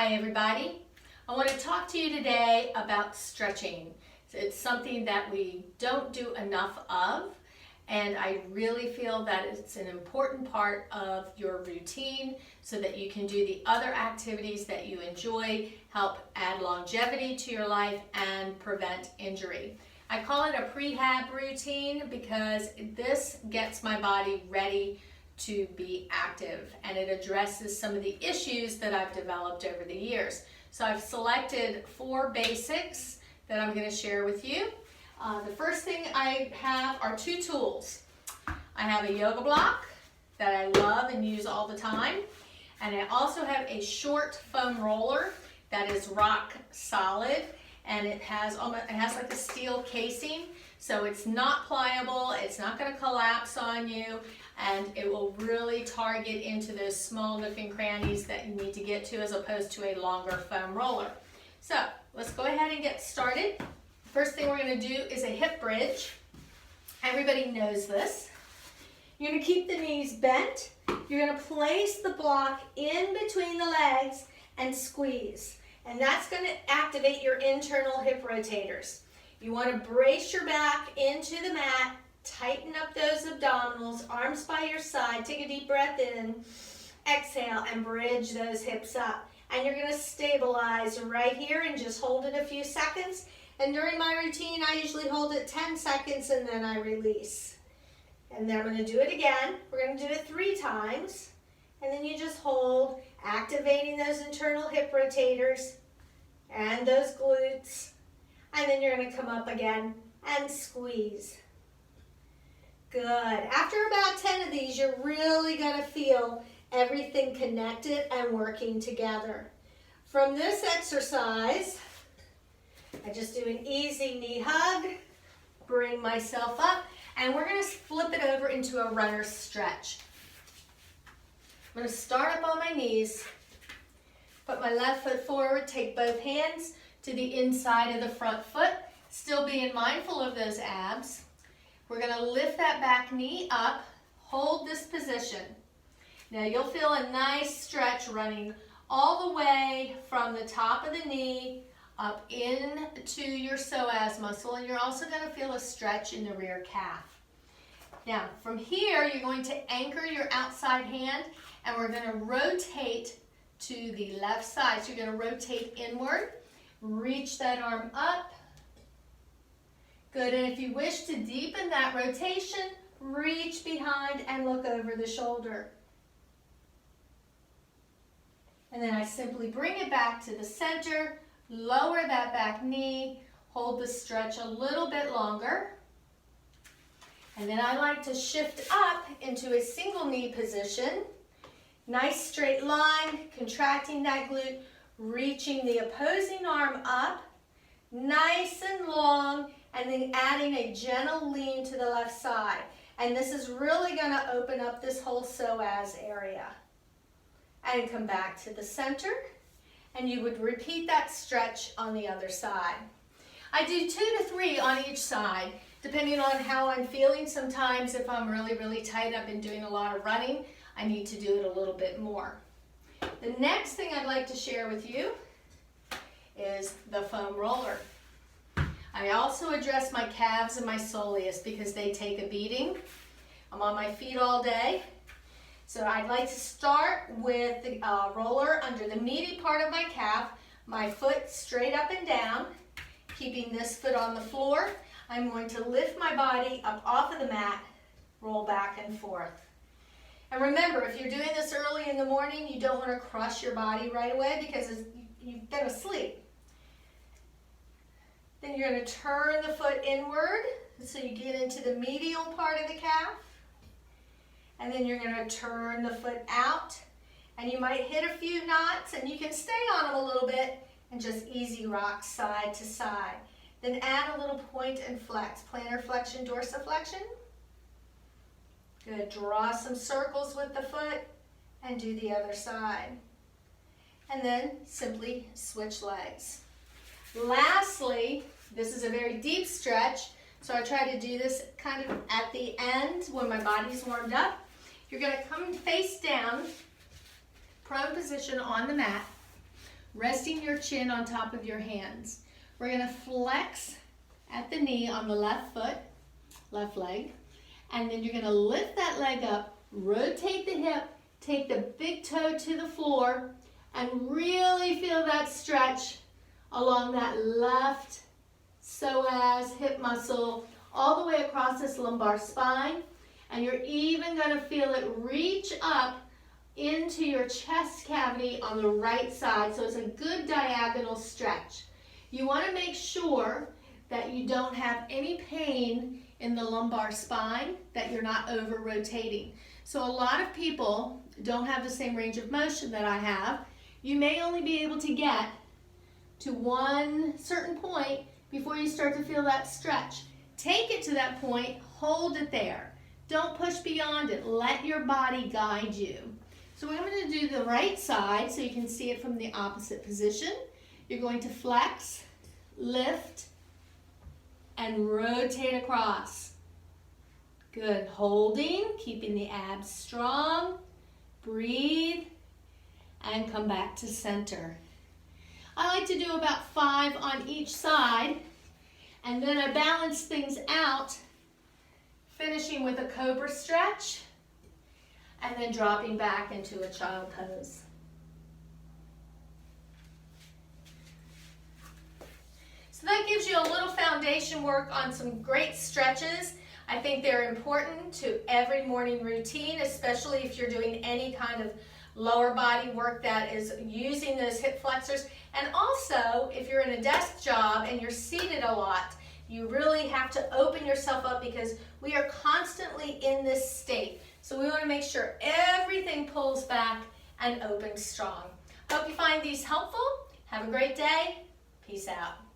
Hi everybody. I want to talk to you today about stretching. It's something that we don't do enough of, and I really feel that it's an important part of your routine so that you can do the other activities that you enjoy, help add longevity to your life and prevent injury. I call it a prehab routine because this gets my body ready to be active, and it addresses some of the issues that I've developed over the years. So I've selected 4 basics that I'm going to share with you. The first thing I have are 2 tools. I have a yoga block that I love and use all the time, and I also have a short foam roller that is rock solid, and it has like a steel casing, so it's not pliable, it's not going to collapse on you, and it will really target into those small nook and crannies that you need to get to, as opposed to a longer foam roller. So let's go ahead and get started. First thing we're going to do is a hip bridge. Everybody knows this. You're going to keep the knees bent. You're going to place the block in between the legs and squeeze. And that's going to activate your internal hip rotators. You want to brace your back into the mat, tighten up those abdominals, arms by your side, take a deep breath in, exhale, and bridge those hips up. And you're going to stabilize right here and just hold it a few seconds. And during my routine, I usually hold it 10 seconds and then I release. And then I'm going to do it again. We're going to do it 3 times. And then you just hold, activating those internal hip rotators and those glutes. And then you're going to come up again and squeeze. Good. After about 10 of these, you're really going to feel everything connected and working together. From this exercise, I just do an easy knee hug, bring myself up, and we're going to flip it over into a runner's stretch. I'm going to start up on my knees, put my left foot forward, take both hands to the inside of the front foot, still being mindful of those abs. We're going to lift that back knee up, hold this position. Now you'll feel a nice stretch running all the way from the top of the knee up into your psoas muscle, and you're also going to feel a stretch in the rear calf. Now from here, you're going to anchor your outside hand, and we're going to rotate to the left side. So you're going to rotate inward, reach that arm up. Good, and if you wish to deepen that rotation, reach behind and look over the shoulder. And then I simply bring it back to the center, lower that back knee, hold the stretch a little bit longer. And then I like to shift up into a single knee position. Nice straight line, contracting that glute, reaching the opposing arm up, nice and long, and then adding a gentle lean to the left side. And this is really going to open up this whole psoas area. And come back to the center, and you would repeat that stretch on the other side. I do 2 to 3 on each side, depending on how I'm feeling. Sometimes if I'm really tight, I've been doing a lot of running, I need to do it a little bit more. The next thing I'd like to share with you is the foam roller. I also address my calves and my soleus because they take a beating. I'm on my feet all day. So I'd like to start with the roller under the meaty part of my calf, my foot straight up and down, keeping this foot on the floor. I'm going to lift my body up off of the mat, roll back and forth. And remember, if you're doing this early in the morning, you don't want to crush your body right away because you've been asleep. Then you're going to turn the foot inward so you get into the medial part of the calf. And then you're going to turn the foot out. And you might hit a few knots, and you can stay on them a little bit and just easy rock side to side. Then add a little point and flex. Plantar flexion, dorsiflexion. Good. Draw some circles with the foot and do the other side. And then simply switch legs. Lastly, this is a very deep stretch, so I try to do this kind of at the end when my body's warmed up. You're going to come face down, prone position on the mat, resting your chin on top of your hands. We're going to flex at the knee on the left foot, left leg, and then you're going to lift that leg up, rotate the hip, take the big toe to the floor, and really feel that stretch along that left psoas hip muscle all the way across this lumbar spine. And you're even going to feel it reach up into your chest cavity on the right side. So it's a good diagonal stretch. You want to make sure that you don't have any pain in the lumbar spine, that you're not over rotating. So a lot of people don't have the same range of motion that I have. You may only be able to get to one certain point before you start to feel that stretch. Take it to that point, hold it there. Don't push beyond it. Let your body guide you. So we're going to do the right side so you can see it from the opposite position. You're going to flex, lift, and rotate across. Good. Holding, keeping the abs strong. Breathe, and come back to center. I like to do about 5 on each side, and then I balance things out, finishing with a cobra stretch, and then dropping back into a child pose. So that gives you a little foundation work on some great stretches. I think they're important to every morning routine, especially if you're doing any kind of lower body work that is using those hip flexors. And also, if you're in a desk job and you're seated a lot, you really have to open yourself up because we are constantly in this state. So we want to make sure everything pulls back and opens strong. Hope you find these helpful. Have a great day. Peace out.